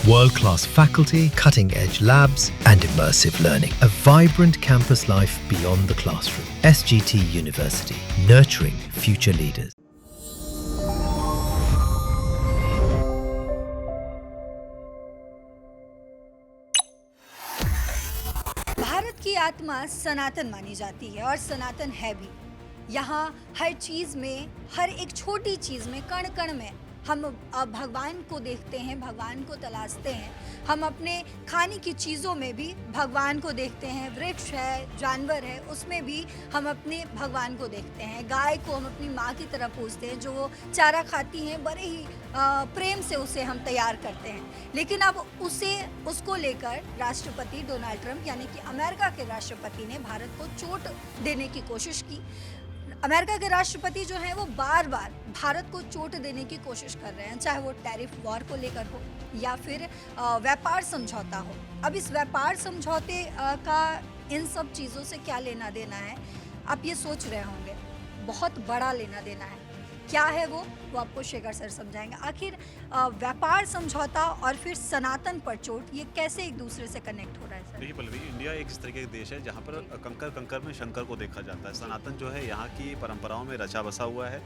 World-class faculty, cutting-edge labs and immersive learning. A vibrant campus life beyond the classroom. SGT University, nurturing future leaders. Bharat की आत्मा सनातन मानी जाती है और सनातन है भी। यहाँ हर चीज़ में, हर एक छोटी चीज़ में, कण कण में हम भगवान को देखते हैं, भगवान को तलाशते हैं। हम अपने खाने की चीज़ों में भी भगवान को देखते हैं। वृक्ष है, जानवर है, उसमें भी हम अपने भगवान को देखते हैं। गाय को हम अपनी माँ की तरह पूजते हैं, जो वो चारा खाती हैं, बड़े ही प्रेम से उसे हम तैयार करते हैं। लेकिन अब उसको लेकर राष्ट्रपति डोनाल्ड ट्रंप यानी कि अमेरिका के राष्ट्रपति ने भारत को चोट देने की कोशिश की। अमेरिका के राष्ट्रपति जो हैं वो बार बार भारत को चोट देने की कोशिश कर रहे हैं, चाहे वो टैरिफ वॉर को लेकर हो या फिर व्यापार समझौता हो। अब इस व्यापार समझौते का इन सब चीज़ों से क्या लेना देना है, आप ये सोच रहे होंगे। बहुत बड़ा लेना देना है। क्या है वो आपको शेखर सर समझाएंगे। आखिर व्यापार समझौता और फिर सनातन पर चोट, ये कैसे एक दूसरे से कनेक्ट हो रहा है सर? देखिए पल्लवी, इंडिया एक इस तरीके का देश है जहाँ पर कंकर कंकर में शंकर को देखा जाता है। सनातन जो है यहाँ की परंपराओं में रचा बसा हुआ है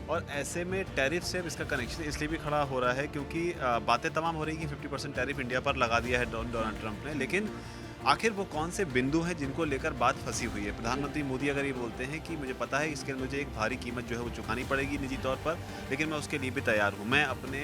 और ऐसे में टैरिफ से इसका कनेक्शन इसलिए भी खड़ा हो रहा है क्योंकि बातें तमाम हो रही कि 50% टैरिफ इंडिया पर लगा दिया है डोनाल्ड ट्रंप ने। लेकिन आखिर वो कौन से बिंदु हैं जिनको लेकर बात फंसी हुई है। प्रधानमंत्री मोदी अगर ये बोलते हैं कि मुझे पता है इसके मुझे एक भारी कीमत जो है वो चुकानी पड़ेगी निजी तौर पर, लेकिन मैं उसके लिए भी तैयार हूँ, मैं अपने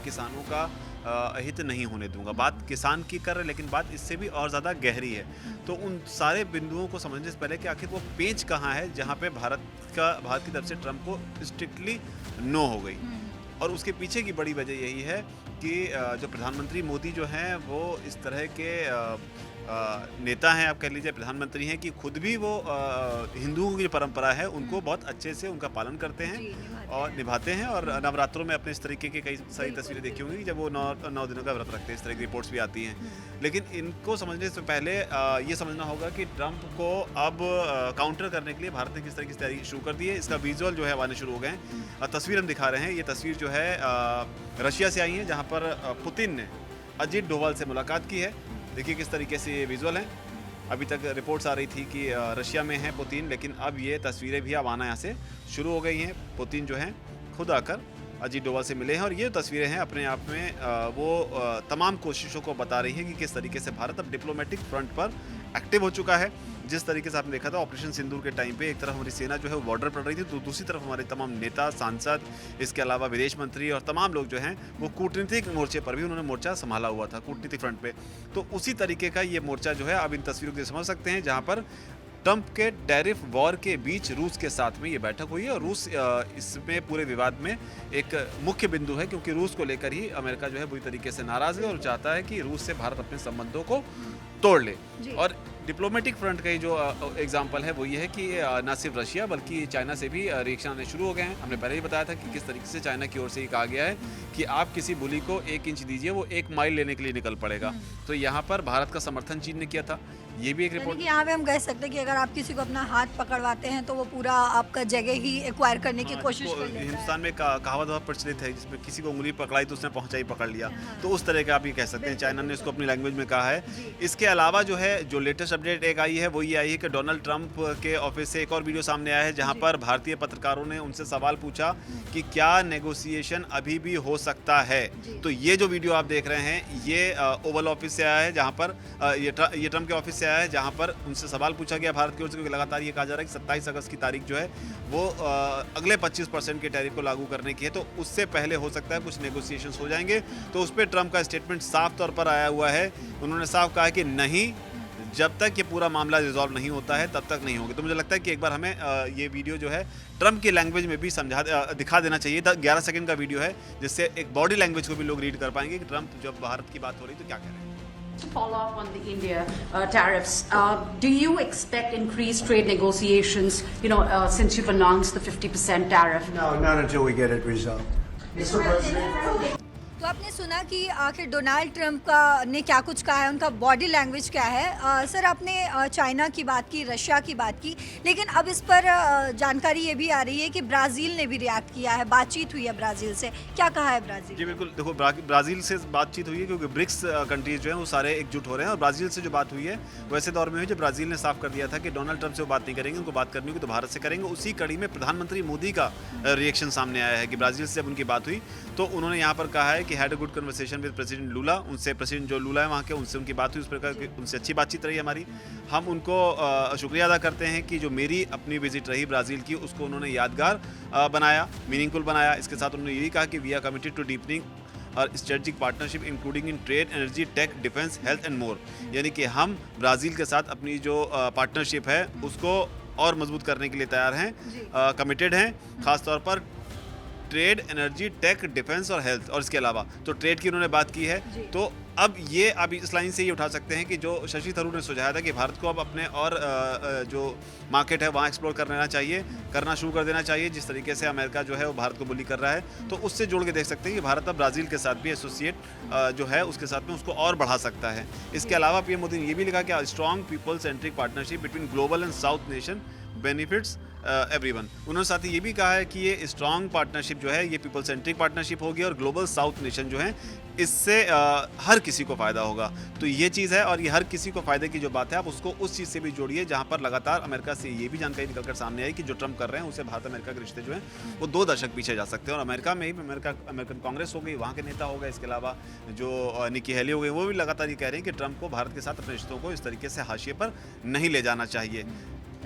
किसानों का हित नहीं होने दूंगा। बात किसान की कर रहे, लेकिन बात इससे भी और ज़्यादा गहरी है। तो उन सारे बिंदुओं को समझने से पहले कि आखिर वो पेंच कहाँ है जहाँ पे भारत की तरफ से ट्रंप को स्ट्रिक्टली नो हो गई। और उसके पीछे की बड़ी वजह यही है कि जो प्रधानमंत्री मोदी जो हैं वो इस तरह के नेता हैं, आप कह लीजिए प्रधानमंत्री हैं कि खुद भी वो हिंदुओं की जो परंपरा है उनको बहुत अच्छे से उनका पालन करते हैं और निभाते हैं। और नवरात्रों में अपने इस तरीके की कई सारी तस्वीरें देखी होंगी जब वो 9 दिनों का व्रत रखते हैं। इस तरह की रिपोर्ट्स भी आती हैं। लेकिन इनको समझने से पहले ये समझना होगा कि ट्रंप को अब काउंटर करने के लिए भारत ने किस तरह की तैयारी शुरू कर दी है। इसका विजुअल जो है आने शुरू हो गए हैं। तस्वीर हम दिखा रहे हैं। ये तस्वीर जो है रशिया से आई है जहाँ पर पुतिन ने अजीत डोवाल से मुलाकात की है। देखिए किस तरीके से ये विजुअल हैं। अभी तक रिपोर्ट्स आ रही थी कि रशिया में है पुतिन, लेकिन अब ये तस्वीरें भी अब आना यहाँ से शुरू हो गई हैं। पुतिन जो हैं खुद आकर अजीत डोवाल से मिले हैं और ये तस्वीरें हैं अपने आप में वो तमाम कोशिशों को बता रही है कि किस तरीके से भारत अब डिप्लोमेटिक फ्रंट पर एक्टिव हो चुका है। जिस तरीके से आपने देखा था ऑपरेशन सिंदूर के टाइम पे एक तरफ हमारी सेना जो है वो बॉर्डर पर रही थी, तो दूसरी तरफ हमारे तमाम नेता, सांसद, इसके अलावा विदेश मंत्री और तमाम लोग जो हैं वो कूटनीतिक मोर्चे पर भी उन्होंने मोर्चा संभाला हुआ था, कूटनीतिक फ्रंट पे। तो उसी तरीके का ये मोर्चा जो है अब इन तस्वीरों से समझ सकते हैं जहाँ पर ट्रंप के टैरिफ वॉर के बीच रूस के साथ में ये बैठक हुई है। और रूस इसमें पूरे विवाद में एक मुख्य बिंदु है क्योंकि रूस को लेकर ही अमेरिका जो है बुरी तरीके से नाराज है और चाहता है कि रूस से भारत अपने संबंधों को तोड़ ले। और डिप्लोमेटिक फ्रंट का जो एग्जांपल है वो ये है कि ना सिर्फ रशिया बल्कि चाइना से भी रिएक्शन आने शुरू हो गए हैं। हमने पहले ही बताया था कि किस तरीके से चाइना की ओर से ही कहा गया है कि आप किसी बुली को 1 इंच दीजिए, वो 1 माइल लेने के लिए निकल पड़ेगा। तो यहाँ पर भारत का समर्थन चीन ने किया था। ये भी एक रिपोर्ट यहाँ पे हम कह सकते हैं कि अगर आप किसी को अपना हाथ पकड़वाते हैं तो वो पूरा आपका जगह ही एक्वायर करने की कोशिश कर लेता है। हिंदुस्तान में कहावत बहुत प्रचलित है जिसमें किसी को उंगली पकड़ाई तो उसने पहुंचाई पकड़ लिया। तो उस तरह का आप ये कह सकते हैं। चाइना ने इसको अपनी लैंग्वेज में कहा है। इसके अलावा जो है जो लेटेस्ट अपडेट एक आई है वो ये आई है कि डोनाल्ड ट्रंप के ऑफिस से एक और वीडियो सामने आया है जहां पर भारतीय पत्रकारों ने उनसे सवाल पूछा कि क्या नेगोशिएशन अभी भी हो सकता है। तो ये जो वीडियो आप देख रहे हैं ये ओवल ऑफिस से आया है जहां पर ये ट्रंप के ऑफिस से आया है जहां पर उनसे सवाल पूछा गया भारत की ओर से, क्योंकि लगातार ये कहा जा रहा है कि 27 अगस्त की तारीख जो है वो अगले 25% के टैरिफ को लागू करने की है। तो उससे पहले हो सकता है कुछ नेगोशिएशंस हो जाएंगे। तो उस पर ट्रंप का स्टेटमेंट साफ तौर पर आया हुआ है। उन्होंने साफ कहा है कि नहीं, जब तक ये पूरा मामला रिजॉल्व नहीं होता है तब तक नहीं होंगे। तो मुझे लगता है कि एक बार हमें ये वीडियो जो है ट्रंप की लैंग्वेज में भी दिखा देना चाहिए। 11 सेकंड का वीडियो है जिससे एक बॉडी लैंग्वेज को भी लोग रीड कर पाएंगे कि ट्रंप जब भारत की बात हो रही तो क्या कह रहे हैं। To follow up on the India tariffs, do you expect increased trade negotiations, since you've announced the 50% tariff? No, not until we get it resolved. Mr. President. तो आपने सुना कि आखिर डोनाल्ड ट्रंप का ने क्या कुछ कहा है, उनका बॉडी लैंग्वेज क्या है। सर आपने चाइना की बात की, रशिया की बात की, लेकिन अब इस पर जानकारी ये भी आ रही है कि ब्राज़ील ने भी रिएक्ट किया है, बातचीत हुई है ब्राज़ील से। क्या कहा है ब्राज़ील? जी बिल्कुल, देखो ब्राज़ील से बातचीत हुई है क्योंकि ब्रिक्स कंट्रीज जो हैं वो सारे एकजुट हो रहे हैं, और ब्राज़ील से जो बात हुई है वैसे दौर में हुई जब ब्राज़ील ने साफ कर दिया था कि डोनाल्ड ट्रंप से वो बात नहीं करेंगे, उनको बात करनी होगी तो भारत से करेंगे। उसी कड़ी में प्रधानमंत्री मोदी का रिएक्शन सामने आया है कि ब्राज़ील से जब उनकी बात हुई तो उन्होंने यहाँ पर कहा है कि had a good conversation with President Lula. उनसे प्रेसिडेंट जो लूला है वहाँ के, उनसे उनकी बात हुई, उस प्रकार की उनसे अच्छी बातचीत रही हमारी। हम उनको शुक्रिया अदा करते हैं कि जो मेरी अपनी विजिट रही ब्राज़ील की उसको उन्होंने यादगार बनाया, मीनिंगफुल बनाया। इसके साथ उन्होंने यही कहा कि we are committed to deepening और strategic partnership including in trade, energy, tech, defence, health and more. यानी कि हम ब्राज़ील के साथ अपनी जो पार्टनरशिप है उसको और मजबूत करने के लिए तैयार हैं, कमिटेड हैं, खासतौर पर ट्रेड, एनर्जी, टेक, डिफेंस और हेल्थ। और इसके अलावा तो ट्रेड की उन्होंने बात की है। तो अब ये आप इस लाइन से ये उठा सकते हैं कि जो शशि थरूर ने सुझाया था कि भारत को अब अपने और जो मार्केट है वहाँ एक्सप्लोर कर लेना चाहिए, करना शुरू कर देना चाहिए। जिस तरीके से अमेरिका जो है वो भारत को बुली कर रहा है, तो उससे जोड़ के देख सकते हैं कि भारत अब ब्राज़ील के साथ भी एसोसिएट जो है उसके साथ में उसको और बढ़ा सकता है। इसके अलावा पीएम मोदी ने ये भी लिखा कि strong people centric partnership between global and south nation benefits everyone. उन्होंने साथ ही ये भी कहा है कि ये स्ट्रॉन्ग पार्टनरशिप जो है ये पीपल सेंट्रिक पार्टनरशिप होगी और ग्लोबल साउथ नेशन जो है इससे हर किसी को फ़ायदा होगा। तो ये चीज़ है, और ये हर किसी को फ़ायदे की जो बात है आप उसको उस चीज़ से भी जोड़िए जहाँ पर लगातार अमेरिका से ये भी जानकारी निकल कर सामने आई कि जो ट्रंप कर रहे हैं उससे भारत अमेरिका के रिश्ते जो हैं वो 2 दशक पीछे जा सकते हैं। और अमेरिका में ही अमेरिकन कांग्रेस हो गई, वहाँ के नेता हो गए, इसके अलावा जो निकी हेली हो गई, वो भी लगातार ये कह रहे हैं कि ट्रंप को भारत के साथ अपने रिश्तों को इस तरीके से हाशिए पर नहीं ले जाना चाहिए।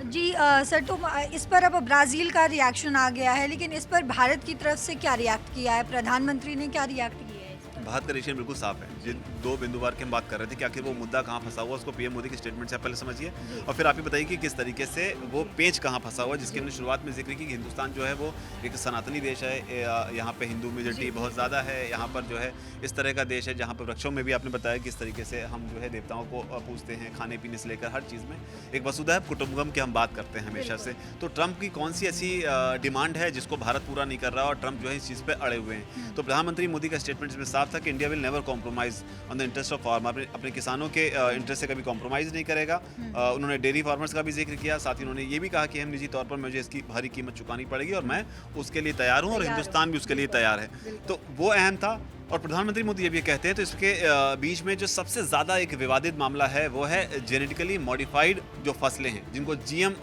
जी सर, तो इस पर अब ब्राज़ील का रिएक्शन आ गया है, लेकिन इस पर भारत की तरफ से क्या रिएक्ट किया है? प्रधानमंत्री ने क्या रिएक्ट किया है? भारत का रिएक्शन बिल्कुल साफ है। जिन 2 बिंदुवार की हम बात कर रहे थे कि आखिर वो मुद्दा कहाँ फंसा हुआ, उसको पीएम मोदी के स्टेटमेंट से आप पहले समझिए और फिर आप ही बताइए कि किस तरीके से वो पेच कहाँ फंसा हुआ, जिसकी हमने शुरुआत में जिक्र की कि हिंदुस्तान जो है वो एक सनातनी देश है। यहाँ पे हिंदू मेजॉरिटी बहुत ज़्यादा है। यहाँ पर जो है इस तरह का देश है जहाँ पर वृक्षों में भी आपने बताया किस तरीके से हम जो है देवताओं को पूजते हैं, खाने पीने से लेकर हर चीज़ में एक वसुधैव कुटुंबकम की हम बात करते हैं हमेशा से। तो ट्रंप की कौन सी ऐसी डिमांड है जिसको भारत पूरा नहीं कर रहा और ट्रंप जो है इस चीज़ पर अड़े हुए हैं? तो प्रधानमंत्री मोदी का स्टेटमेंट इसमें साफ था कि India will never compromise on the interest of farmer. अपने किसानों के इंटरेस्ट से कभी कॉम्प्रोमाइज़ नहीं करेगा। उन्होंने डेयरी फार्मर्स का भी जिक्र किया। साथ ही उन्होंने ये भी कहा कि हम निजी तौर पर मुझे इसकी भारी कीमत चुकानी पड़ेगी और मैं उसके लिए तैयार हूँ और हिंदुस्तान भी उसके लिए तैयार है। तो वो अहम था। और प्रधानमंत्री मोदी ये भी कहते हैं तो इसके बीच में जो सबसे ज़्यादा एक विवादित मामला है वो है जेनेटिकली मॉडिफाइड जो फसलें हैं, जिनको जीएम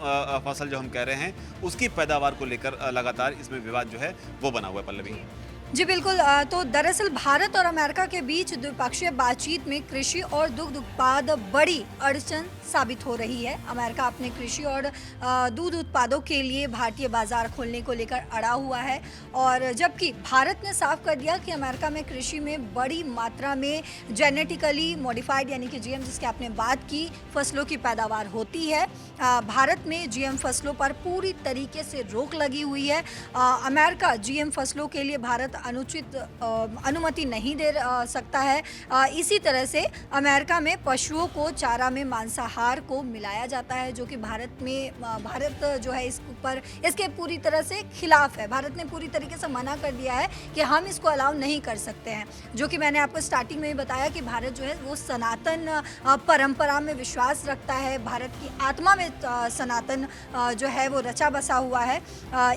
फसल जो हम कह रहे हैं, उसकी पैदावार को लेकर लगातार इसमें विवाद जो है वो बना हुआ है। पल्लवी जी बिल्कुल। तो दरअसल भारत और अमेरिका के बीच द्विपक्षीय बातचीत में कृषि और दुग्ध उत्पाद बड़ी अड़चन साबित हो रही है। अमेरिका अपने कृषि और दूध उत्पादों के लिए भारतीय बाजार खोलने को लेकर अड़ा हुआ है, और जबकि भारत ने साफ कर दिया कि अमेरिका में कृषि में बड़ी मात्रा में जेनेटिकली मॉडिफाइड यानी कि जीएम, जिसकी आपने बात की, फसलों की पैदावार होती है। भारत में जीएम फसलों पर पूरी तरीके से रोक लगी हुई है। अमेरिका जीएम फसलों के लिए भारत अनुचित अनुमति नहीं दे सकता है। इसी तरह से अमेरिका में पशुओं को चारा में मांसाहार को मिलाया जाता है, जो कि भारत जो है इस पर इसके पूरी तरह से खिलाफ है। भारत ने पूरी तरीके से मना कर दिया है कि हम इसको अलाउ नहीं कर सकते हैं, जो कि मैंने आपको स्टार्टिंग में ही बताया कि भारत जो है वो सनातन परंपरा में विश्वास रखता है। भारत की आत्मा में सनातन जो है वो रचा बसा हुआ है।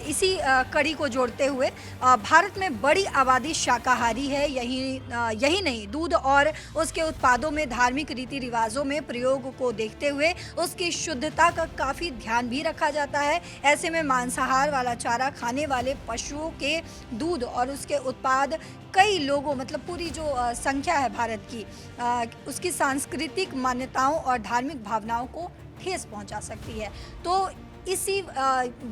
इसी कड़ी को जोड़ते हुए भारत में बड़ी आबादी शाकाहारी है। यही नहीं, दूध और उसके उत्पादों में धार्मिक रीति रिवाजों में प्रयोग को देखते हुए उसकी शुद्धता का काफ़ी ध्यान भी रखा जाता है। ऐसे में मांसाहार वाला चारा खाने वाले पशुओं के दूध और उसके उत्पाद कई लोगों, मतलब पूरी जो संख्या है भारत की, उसकी सांस्कृतिक मान्यताओं और धार्मिक भावनाओं को ठेस पहुंचा सकती है। तो इसी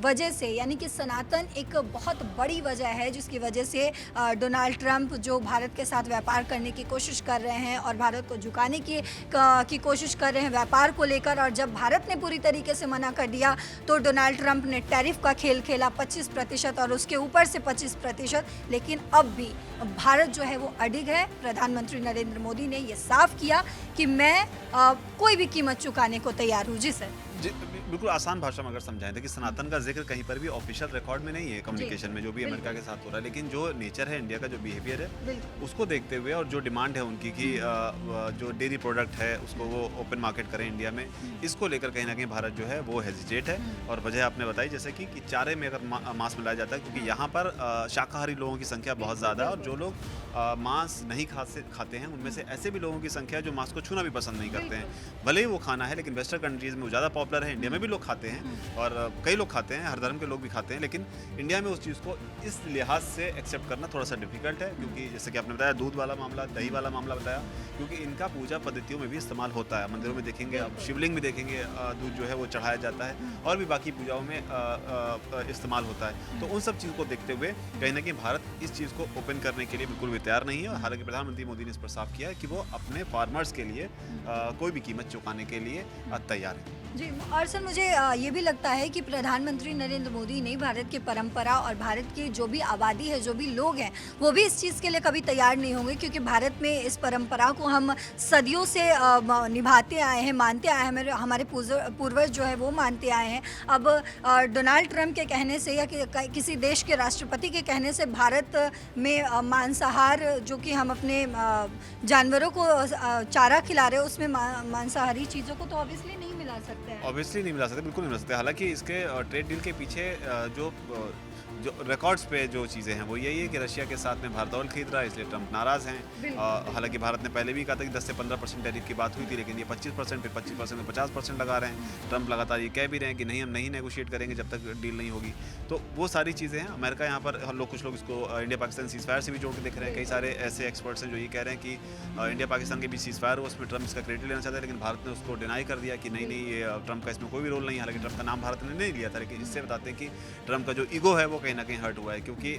वजह से, यानी कि सनातन एक बहुत बड़ी वजह है जिसकी वजह से डोनाल्ड ट्रंप जो भारत के साथ व्यापार करने की कोशिश कर रहे हैं और भारत को झुकाने की कोशिश कर रहे हैं व्यापार को लेकर। और जब भारत ने पूरी तरीके से मना कर दिया तो डोनाल्ड ट्रंप ने टैरिफ का खेल खेला 25% और उसके ऊपर से 25%। लेकिन अब भी भारत जो है वो अडिग है। प्रधानमंत्री नरेंद्र मोदी ने ये साफ किया कि मैं कोई भी कीमत चुकाने को तैयार हूँ। जी सर। बिल्कुल आसान भाषा में अगर समझाएं तो कि सनातन का जिक्र कहीं पर भी ऑफिशियल रिकॉर्ड में नहीं है कम्युनिकेशन में, जो भी अमेरिका के साथ हो रहा है, लेकिन जो नेचर है इंडिया का, जो बिहेवियर है उसको देखते हुए और जो डिमांड है उनकी कि जो डेयरी प्रोडक्ट है उसको वो ओपन मार्केट करें इंडिया में, इसको लेकर कहीं ना कहीं भारत जो है वो हेजिटेट है। और वजह आपने बताई जैसे कि चारे में अगर मांस मिलाया जाता है, क्योंकि यहाँ पर शाकाहारी लोगों की संख्या बहुत ज़्यादा है और जो लोग मांस नहीं खाते हैं उनमें से ऐसे भी लोगों की संख्या है जो मांस को छूना भी पसंद नहीं करते हैं। भले ही वो खाना है, लेकिन वेस्टर्न कंट्रीज़ में वो ज़्यादा पॉपुलर है, इंडिया में भी लोग खाते हैं और कई लोग खाते हैं, हर धर्म के लोग भी खाते हैं, लेकिन इंडिया में उस चीज़ को इस लिहाज से एक्सेप्ट करना थोड़ा सा डिफिकल्ट है, क्योंकि जैसे कि आपने बताया दूध वाला मामला, दही वाला मामला बताया, क्योंकि इनका पूजा पद्धतियों में भी इस्तेमाल होता है। मंदिरों में देखेंगे आप, शिवलिंग में देखेंगे दूध जो है वो चढ़ाया जाता है और भी बाकी पूजाओं में इस्तेमाल होता है। तो उन सब चीज़ को देखते हुए कहीं ना कहीं भारत इस चीज़ को ओपन करने के लिए बिल्कुल भी तैयार नहीं है। और हालांकि प्रधानमंत्री मोदी ने इस पर साफ किया है कि वो अपने फार्मर्स के लिए कोई भी कीमत चुकाने के लिए तैयार है। जी, और सर मुझे ये भी लगता है कि प्रधानमंत्री नरेंद्र मोदी ने भारत की परंपरा और भारत की जो भी आबादी है, जो भी लोग हैं, वो भी इस चीज़ के लिए कभी तैयार नहीं होंगे, क्योंकि भारत में इस परंपरा को हम सदियों से निभाते आए हैं, मानते आए हैं, हमारे पूर्वज जो है वो मानते आए हैं। अब डोनाल्ड ट्रंप के कहने से या किसी देश के राष्ट्रपति के कहने से भारत में मांसाहार, जो कि हम अपने जानवरों को चारा खिला रहे हैं, उसमें मांसाहारी चीज़ों को तो ऑब्वियसली नहीं मिला सकता। ऑब्वियसली नहीं मिला सकते, बिल्कुल नहीं मिला सकते। हालांकि इसके ट्रेड डील के पीछे जो रिकॉर्ड्स पे जो चीज़ें हैं वो यही है कि रशिया के साथ में भारत ऑयल खरीद रहा है, इसलिए ट्रंप नाराज़ हैं। हालांकि भारत ने पहले भी कहा था कि 10 से 15% टैरिफ की बात हुई थी, लेकिन ये 25%, फिर 25% में 50% लगा रहे हैं। ट्रंप लगातार ये कह भी रहे हैं कि नहीं, हम नहीं नेगोशिएट करेंगे जब तक डील नहीं होगी। तो वो सारी चीज़ें हैं। अमेरिका यहाँ पर कुछ लोग इसको इंडिया पाकिस्तान सीज़फायर से भी जोड़ के देख रहे हैं। कई सारे ऐसे एक्सपर्ट्स हैं जो ये कह रहे हैं कि इंडिया पाकिस्तान के भी सीज़फायर हो, उसमें ट्रंप इसका क्रेडिट लेना चाहता है, लेकिन भारत ने उसको डिनाई कर दिया कि नहीं, ये ट्रंप का इसमें कोई भी रोल नहीं है। हालांकि ट्रंप का नाम भारत ने नहीं लिया था, लेकिन इससे बताते हैं कि ट्रंप का जो ईगो है वो कहीं ना कहीं हर्ट हुआ है, क्योंकि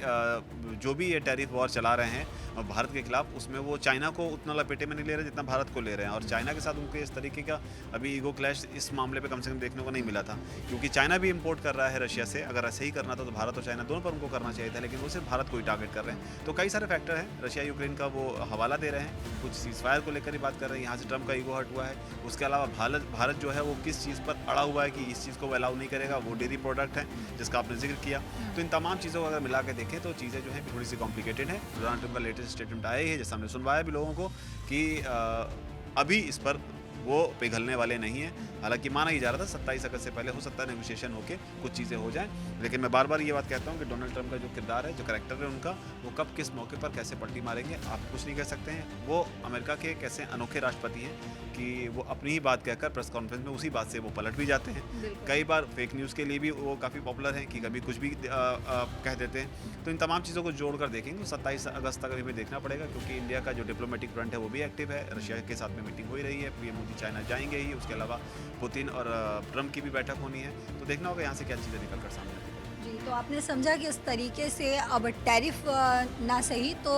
जो भी ये टैरिफ वॉर चला रहे हैं भारत के खिलाफ, उसमें वो चाइना को उतना लपेटे में नहीं ले रहे जितना भारत को ले रहे हैं। और चाइना के साथ उनके इस तरीके का अभी ईगो क्लैश इस मामले पे कम से कम देखने को नहीं मिला था, क्योंकि चाइना भी इंपोर्ट कर रहा है रशिया से। अगर ऐसे ही करना था तो भारत और चाइना दोनों पर उनको करना चाहिए था, लेकिन वो सिर्फ भारत को ही टारगेट कर रहे हैं। तो कई सारे फैक्टर हैं। रशिया यूक्रेन का वो हवाला दे रहे हैं, कुछ सीज़फायर को लेकर ही बात कर रहे हैं, यहाँ से ट्रंप का ईगो हर्ट हुआ है। उसके अलावा भारत जो है वो किस चीज़ पर अड़ा हुआ है कि इस चीज़ को वो अलाउ नहीं करेगा, वो डेयरी प्रोडक्ट है जिसका आपने जिक्र किया। तो इन तमाम चीज़ों को अगर मिला के देखें तो चीज़ें जो है थोड़ी सी कॉम्प्लिकेटेड है। डोनाल्ड ट्रंप का लेटेस्ट स्टेटमेंट आया ही है, जैसे हमने सुनवाया भी लोगों को कि अभी इस पर वो पिघलने वाले नहीं है। हालांकि माना ही जा रहा था 27 अगस्त से पहले हो सकता है नेगोशिएशन होके कुछ चीज़ें हो जाएं, लेकिन मैं बार बार ये बात कहता हूँ कि डोनाल्ड ट्रंप का जो किरदार है, जो कैरेक्टर है उनका, वो कब किस मौके पर कैसे पलटी मारेंगे आप कुछ नहीं कह सकते हैं। वो अमेरिका के कैसे अनोखे राष्ट्रपति हैं कि वो अपनी ही बात कहकर प्रेस कॉन्फ्रेंस में उसी बात से वो पलट भी जाते हैं। कई बार फेक न्यूज़ के लिए भी वो काफ़ी पॉपुलर हैं कि कभी कुछ भी कह देते हैं। तो इन तमाम चीज़ों को जोड़कर देखेंगे 27 अगस्त तक हमें देखना पड़ेगा, क्योंकि इंडिया का जो डिप्लोमेटिक फ्रंट है वो भी एक्टिव है। रशिया के साथ में मीटिंग हो ही रही है, पीएम मोदी चाइना जाएंगे ही, उसके अलावा पुतिन और ट्रंप की भी बैठक होनी है। तो देखना होगा यहाँ से क्या चीज़ें निकल कर सामने आती है। जी, तो आपने समझा कि इस तरीके से अब टैरिफ ना सही तो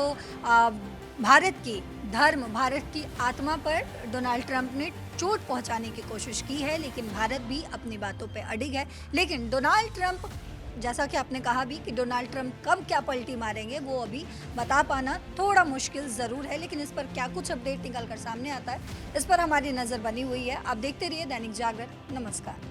भारत की धर्म, भारत की आत्मा पर डोनाल्ड ट्रंप ने चोट पहुंचाने की कोशिश की है, लेकिन भारत भी अपनी बातों पे अडिग है। लेकिन डोनाल्ड ट्रंप, जैसा कि आपने कहा भी कि डोनाल्ड ट्रंप कब क्या पलटी मारेंगे वो अभी बता पाना थोड़ा मुश्किल ज़रूर है, लेकिन इस पर क्या कुछ अपडेट निकल कर सामने आता है, इस पर हमारी नज़र बनी हुई है। आप देखते रहिए दैनिक जागरण। नमस्कार।